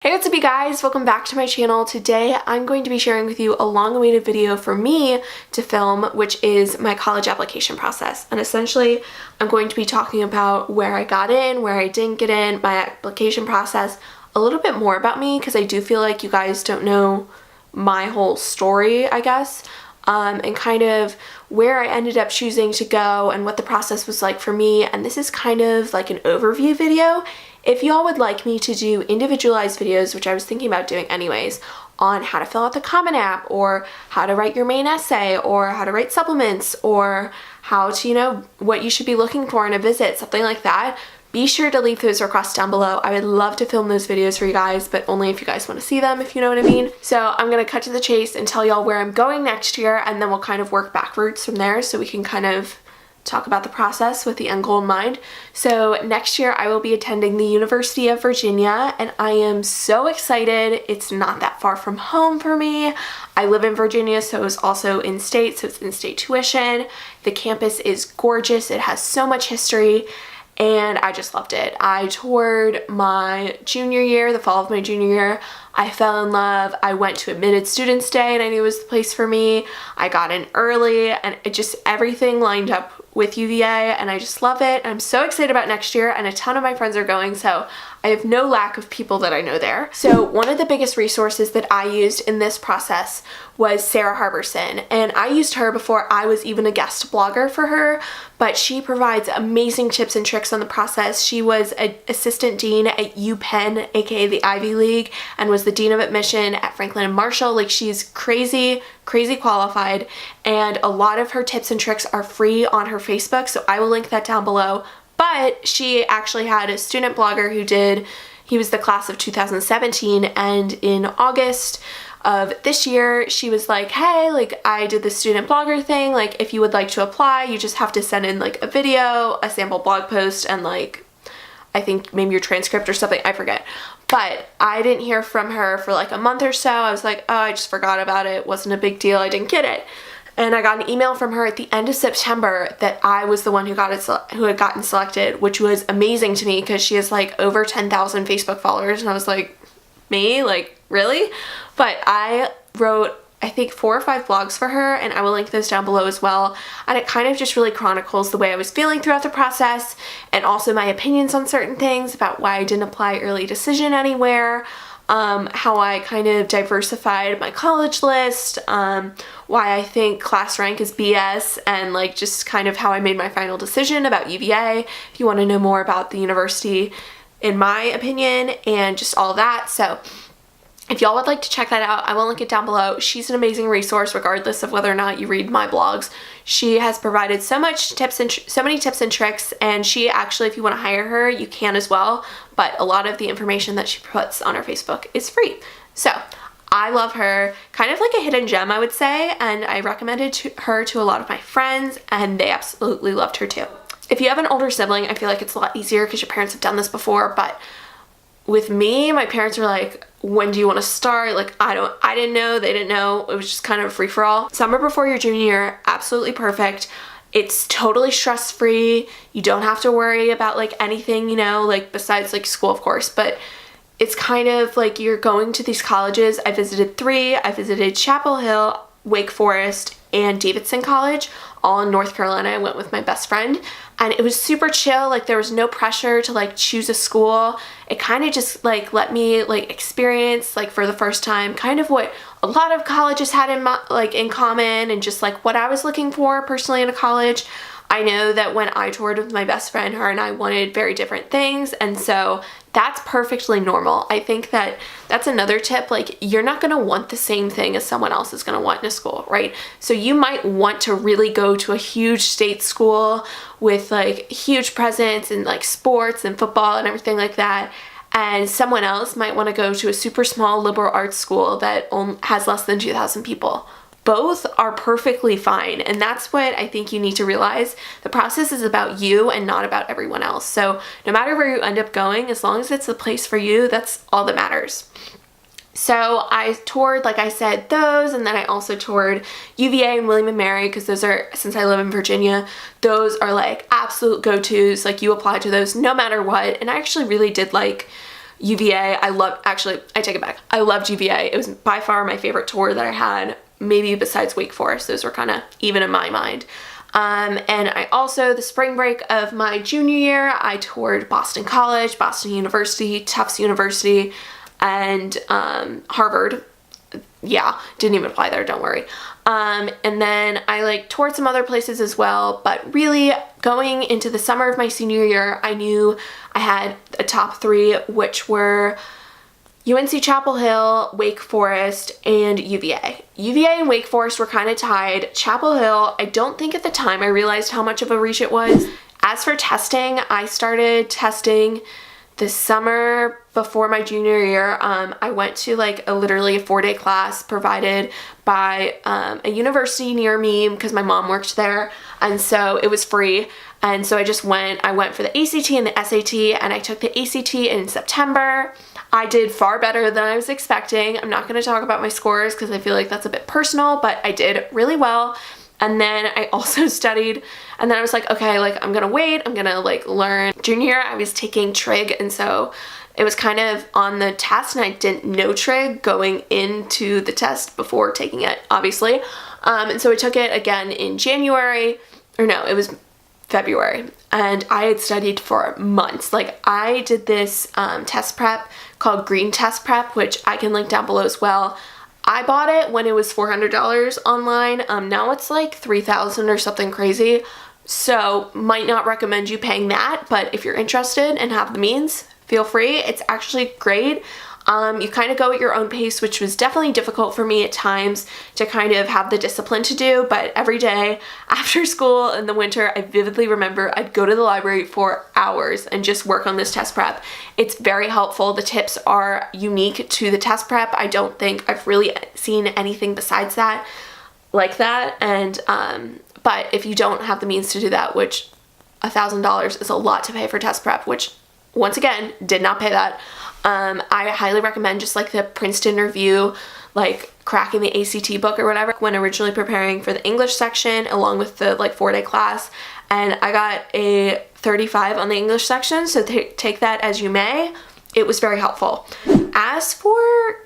Hey, what's up you guys? Welcome back to my channel. Today I'm going to be sharing with you a long-awaited video for me to film, which is my college application process. And essentially I'm going to be talking about where I got in, where I didn't get in, my application process, a little bit more about me because I do feel like you guys don't know my whole story, I guess, and kind of where I ended up choosing to go and what the process was like for me. And this is kind of like an overview video. If y'all would like me to do individualized videos, which I was thinking about doing anyways, on how to fill out the Common App, or how to write your main essay, or how to write supplements, or how to, what you should be looking for in a visit, something like that, be sure to leave those requests down below. I would love to film those videos for you guys, but only if you guys want to see them, if you know what I mean. So I'm going to cut to the chase and tell y'all where I'm going next year, and then we'll kind of work backwards from there so we can kind of talk about the process with the end goal in mind. So next year I will be attending the University of Virginia, and I am so excited. It's not that far from home for me. I live in Virginia, so it's also in-state, so it's in-state tuition. The campus is gorgeous. It has so much history, and I just loved it. I toured my junior year, the fall of my junior year. I fell in love. I went to Admitted Students Day and I knew it was the place for me. I got in early and it just, everything lined up with UVA and I just love it. I'm so excited about next year, and a ton of my friends are going, so I have no lack of people that I know there. So one of the biggest resources that I used in this process was Sarah Harbison, and I used her before I was even a guest blogger for her, but she provides amazing tips and tricks on the process. She was an assistant dean at UPenn, aka the Ivy League, and was the dean of admission at Franklin and Marshall. Like, she's crazy qualified, and a lot of her tips and tricks are free on her Facebook, so I will link that down below. But she actually had a student blogger he was the class of 2017, and in August of this year, she was like, hey, like, I did the student blogger thing, like, if you would like to apply, you just have to send in like a video, a sample blog post, and like, I think maybe your transcript or something, I forget. But I didn't hear from her for like a month or so. I was like, oh, I just forgot about it. It wasn't a big deal. I didn't get it. And I got an email from her at the end of September that I was the one who had gotten selected, which was amazing to me because she has like over 10,000 Facebook followers. And I was like, me? Like, really? But I wrote, I think, 4 or 5 blogs for her, and I will link those down below as well. And it kind of just really chronicles the way I was feeling throughout the process, and also my opinions on certain things about why I didn't apply early decision anywhere, how I kind of diversified my college list, why I think class rank is BS, and like just kind of how I made my final decision about UVA, if you want to know more about the university in my opinion, and just all that. So if y'all would like to check that out, I will link it down below. She's an amazing resource regardless of whether or not you read my blogs. She has provided so many tips and tricks, and she actually, if you want to hire her, you can as well, but a lot of the information that she puts on her Facebook is free. So I love her, kind of like a hidden gem, I would say, and I recommended her to a lot of my friends, and they absolutely loved her too. If you have an older sibling, I feel like it's a lot easier because your parents have done this before, but with me, my parents were like, when do you want to start? Like, I didn't know, they didn't know. It was just kind of a free-for-all. Summer before your junior year, absolutely perfect. It's totally stress-free. You don't have to worry about like anything, like besides like school, of course, but it's kind of like you're going to these colleges. I visited 3. I visited Chapel Hill, Wake Forest, and Davidson College, all in North Carolina. I went with my best friend, and it was super chill. Like, there was no pressure to like choose a school. It kind of just like let me like experience, like, for the first time, kind of what a lot of colleges had in common, and just like what I was looking for personally in a college. I know that when I toured with my best friend, her and I wanted very different things, and so that's perfectly normal. I think that that's another tip. Like, you're not going to want the same thing as someone else is going to want in a school, right? So you might want to really go to a huge state school with like huge presence and like sports and football and everything like that, and someone else might want to go to a super small liberal arts school that has less than 2,000 people. Both are perfectly fine, and that's what I think you need to realize. The process is about you and not about everyone else. So no matter where you end up going, as long as it's the place for you, that's all that matters. So I toured, like I said, those, and then I also toured UVA and William & Mary, because those are, since I live in Virginia, those are like absolute go-tos. Like, you apply to those no matter what. And I actually really did like UVA. Actually, I take it back. I loved UVA. It was by far my favorite tour that I had, maybe besides Wake Forest. Those were kind of even in my mind. And I also, the spring break of my junior year, I toured Boston College, Boston University, Tufts University, and Harvard. Yeah, didn't even apply there, don't worry. And then I like toured some other places as well, but really going into the summer of my senior year, I knew I had a top 3, which were UNC Chapel Hill, Wake Forest, and UVA. UVA and Wake Forest were kind of tied. Chapel Hill, I don't think at the time I realized how much of a reach it was. As for testing, I started testing the summer before my junior year. I went to like literally a 4-day class provided by a university near me because my mom worked there, and so it was free. And so I went for the ACT and the SAT, and I took the ACT in September. I did far better than I was expecting. I'm not going to talk about my scores because I feel like that's a bit personal, but I did really well. And then I also studied, and then I was like, okay, like I'm gonna wait, I'm gonna like learn. Junior year, I was taking trig, and so it was kind of on the test, and I didn't know trig going into the test before taking it, obviously. And so I took it again in January, or no, it was February, and I had studied for months. Like I did this test prep called Green Test Prep, which I can link down below as well. I bought it when it was $400 online. Now it's like $3,000 or something crazy. So might not recommend you paying that, but if you're interested and have the means, feel free. It's actually great. You kind of go at your own pace, which was definitely difficult for me at times to kind of have the discipline to do, but every day after school in the winter, I vividly remember I'd go to the library for hours and just work on this test prep. It's very helpful. The tips are unique to the test prep. I don't think I've really seen anything besides that, like that. And, but if you don't have the means to do that, which $1,000 is a lot to pay for test prep, which once again, did not pay that. I highly recommend just like the Princeton Review, like cracking the ACT book or whatever when originally preparing for the English section along with the like 4-day class, and I got a 35 on the English section, so take that as you may. It was very helpful. As for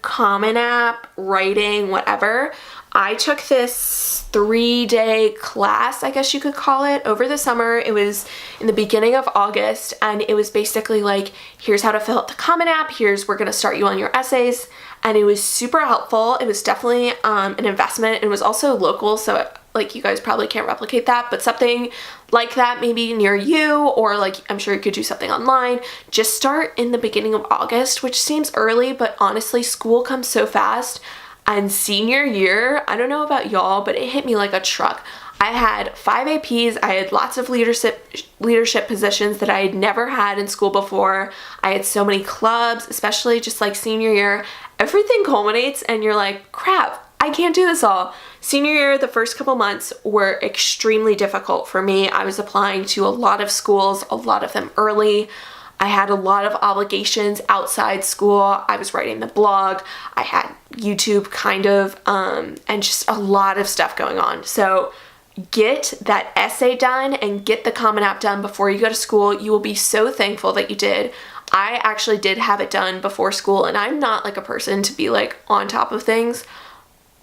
Common App, writing, whatever, I took this 3-day class, I guess you could call it, over the summer. It was in the beginning of August, and it was basically like, here's how to fill out the Common App, we're gonna start you on your essays, and it was super helpful. It was definitely an investment. It was also local, so like you guys probably can't replicate that, but something like that maybe near you, or like I'm sure you could do something online. Just start in the beginning of August, which seems early, but honestly, school comes so fast. And senior year, I don't know about y'all, but it hit me like a truck. I had 5 APs, I had lots of leadership positions that I had never had in school before. I had so many clubs, especially just like senior year. Everything culminates and you're like, crap, I can't do this all. Senior year, the first couple months were extremely difficult for me. I was applying to a lot of schools, a lot of them early. I had a lot of obligations outside school. I was writing the blog. I had YouTube kind of, and just a lot of stuff going on. So get that essay done and get the Common App done before you go to school. You will be so thankful that you did. I actually did have it done before school, and I'm not like a person to be like on top of things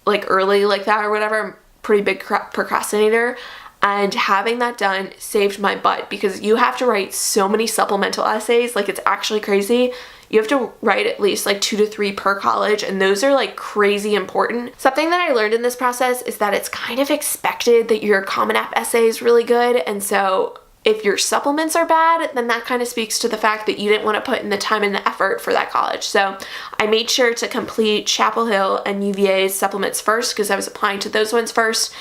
like early like that or whatever. I'm a pretty big procrastinator. And having that done saved my butt because you have to write so many supplemental essays. Like, it's actually crazy. You have to write at least like 2 to 3 per college, and those are like crazy important. Something that I learned in this process is that it's kind of expected that your Common App essay is really good, and so if your supplements are bad, then that kind of speaks to the fact that you didn't want to put in the time and the effort for that college. So I made sure to complete Chapel Hill and UVA's supplements first because I was applying to those ones first.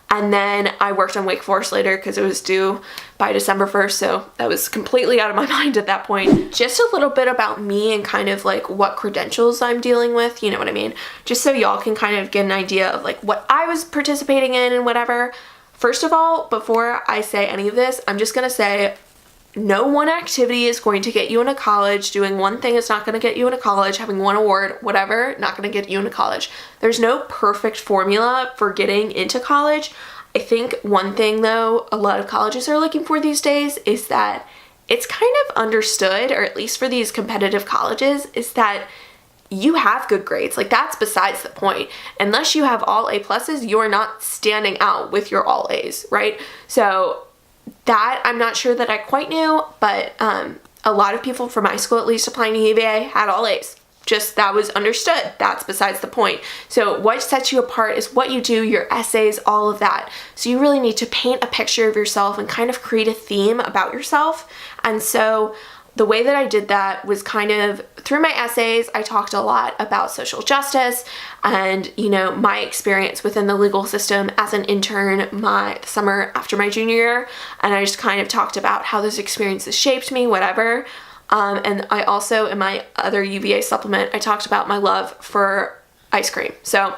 And then I worked on Wake Forest later because it was due by December 1st, so that was completely out of my mind at that point. Just a little bit about me and kind of like what credentials I'm dealing with, you know what I mean? Just so y'all can kind of get an idea of like what I was participating in and whatever. First of all, before I say any of this, I'm just gonna say no one activity is going to get you into college. Doing one thing is not going to get you into college. Having one award, whatever, not going to get you into college. There's no perfect formula for getting into college. I think one thing though, a lot of colleges are looking for these days is that it's kind of understood, or at least for these competitive colleges, is that you have good grades. Like, that's besides the point. Unless you have all A pluses, you're not standing out with your all A's, right? So that I'm not sure that I quite knew, but a lot of people from my school, at least applying to UVA, had all A's. Just that was understood. That's besides the point. So what sets you apart is what you do, your essays, all of that. So you really need to paint a picture of yourself and kind of create a theme about yourself. And so the way that I did that was kind of through my essays. I talked a lot about social justice and, you know, my experience within the legal system as an intern my summer after my junior year. And I just kind of talked about how those experiences shaped me, whatever. And I also, in my other UVA supplement, I talked about my love for ice cream. So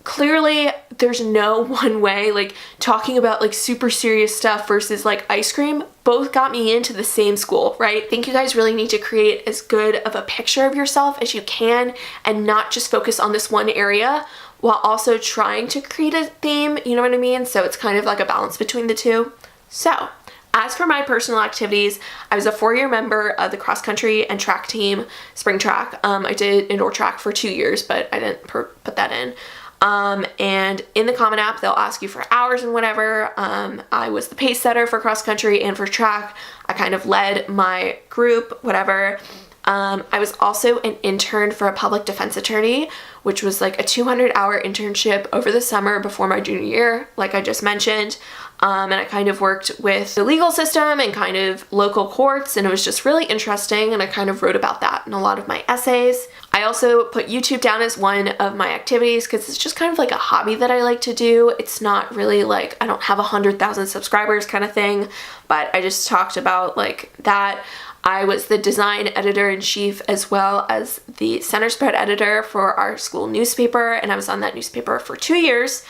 clearly there's no one way, like talking about like super serious stuff versus like ice cream, both got me into the same school, right? I think you guys really need to create as good of a picture of yourself as you can and not just focus on this one area while also trying to create a theme, you know what I mean? So it's kind of like a balance between the two. So as for my personal activities, I was a 4-year member of the cross country and track team, spring track. I did indoor track for 2 years, but I didn't put that in. And in the Common App, they'll ask you for hours and whatever. I was the pace setter for cross country and for track. I kind of led my group, whatever. I was also an intern for a public defense attorney, which was like a 200-hour internship over the summer before my junior year, like I just mentioned. And I kind of worked with the legal system and kind of local courts, and it was just really interesting, and I kind of wrote about that in a lot of my essays. I also put YouTube down as one of my activities because it's just kind of like a hobby that I like to do. It's not really like, I don't have 100,000 subscribers kind of thing, but I just talked about like that. I was the design editor-in-chief as well as the center spread editor for our school newspaper, and I was on that newspaper for 2 years.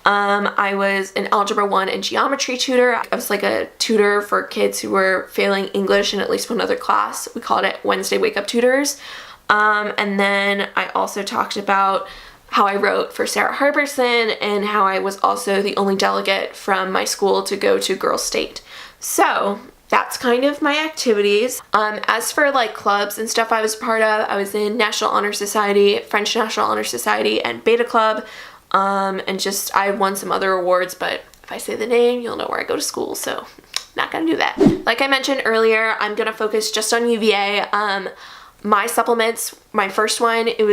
I was an Algebra 1 and Geometry tutor. I was like a tutor for kids who were failing English in at least one other class. We called it Wednesday Wake Up Tutors. And then I also talked about how I wrote for Sarah Harbison and how I was also the only delegate from my school to go to Girls State. So that's kind of my activities. As for like clubs and stuff I was part of, I was in National Honor Society, French National Honor Society, and Beta Club. And just, I won some other awards, but if I say the name, you'll know where I go to school, so not gonna do that. Like I mentioned earlier, I'm gonna focus just on UVA. My supplements, my first one, it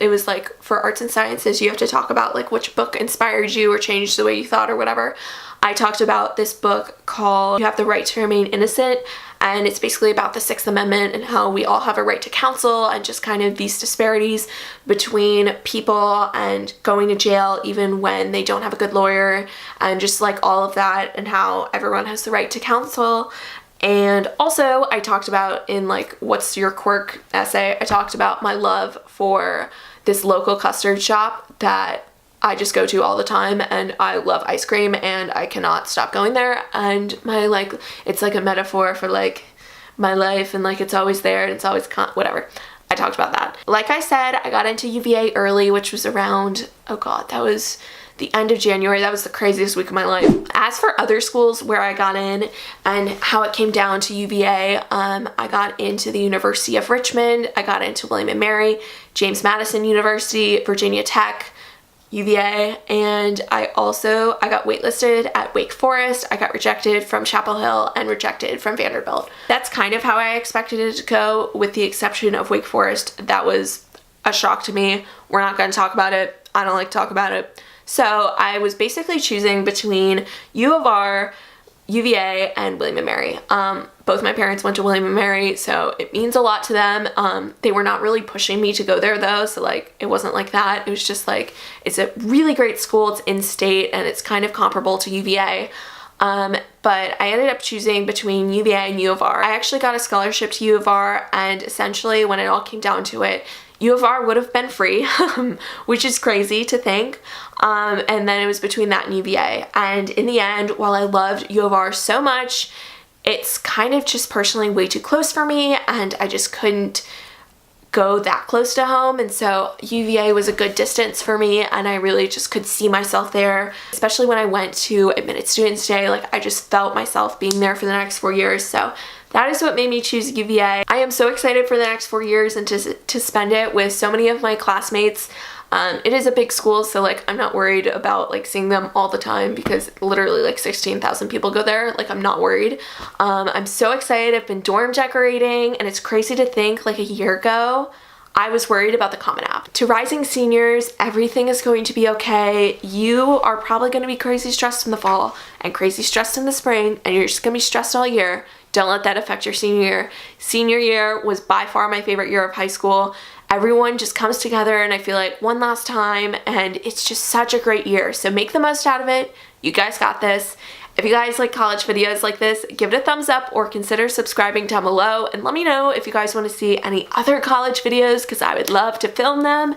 was like for arts and sciences, you have to talk about like which book inspired you or changed the way you thought or whatever. I talked about this book called You Have the Right to Remain Innocent, and it's basically about the Sixth Amendment and how we all have a right to counsel and just kind of these disparities between people and going to jail even when they don't have a good lawyer, and just like all of that, and how everyone has the right to counsel. And also I talked about in like What's Your Quirk essay, I talked about my love for this local custard shop that I just go to all the time, and I love ice cream and I cannot stop going there, and my like, it's like a metaphor for like my life, and like it's always there and it's always whatever. I talked about that. Like I said, I got into UVA early, which was around, oh god, that was the end of January. That was the craziest week of my life. As for other schools where I got in and how it came down to UVA, I got into the University of Richmond, I got into William & Mary, James Madison University, Virginia Tech, UVA, and I got waitlisted at Wake Forest. I got rejected from Chapel Hill and rejected from Vanderbilt. That's kind of how I expected it to go, with the exception of Wake Forest. That was a shock to me. We're not going to talk about it. I don't like to talk about it. So I was basically choosing between U of R, UVA, and William & Mary. Both my parents went to William & Mary, so it means a lot to them. They were not really pushing me to go there though, so like it wasn't like that. It was just like, it's a really great school, it's in-state, and it's kind of comparable to UVA. But I ended up choosing between UVA and U of R. I actually got a scholarship to U of R, and essentially when it all came down to it, U of R would have been free, which is crazy to think. And then it was between that and UVA. And in the end, while I loved U of R so much, it's kind of just personally way too close for me, and I just couldn't go that close to home. And so UVA was a good distance for me, and I really just could see myself there, especially when I went to Admitted Students Day. Like I just felt myself being there for the next 4 years. So that is what made me choose UVA. I am so excited for the next 4 years and to spend it with so many of my classmates. It is a big school, so like I'm not worried about like seeing them all the time because literally like 16,000 people go there. Like I'm not worried. I'm so excited. I've been dorm decorating, and it's crazy to think like a year ago I was worried about the Common App. To rising seniors, everything is going to be okay. You are probably going to be crazy stressed in the fall and crazy stressed in the spring, and you're just going to be stressed all year. Don't let that affect your senior year. Senior year was by far my favorite year of high school. Everyone just comes together, and I feel like one last time, and it's just such a great year. So make the most out of it. You guys got this. If you guys like college videos like this, give it a thumbs up or consider subscribing down below, and let me know if you guys want to see any other college videos because I would love to film them.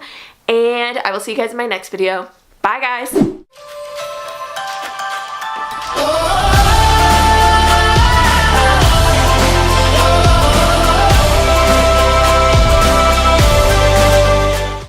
And I will see you guys in my next video. Bye guys!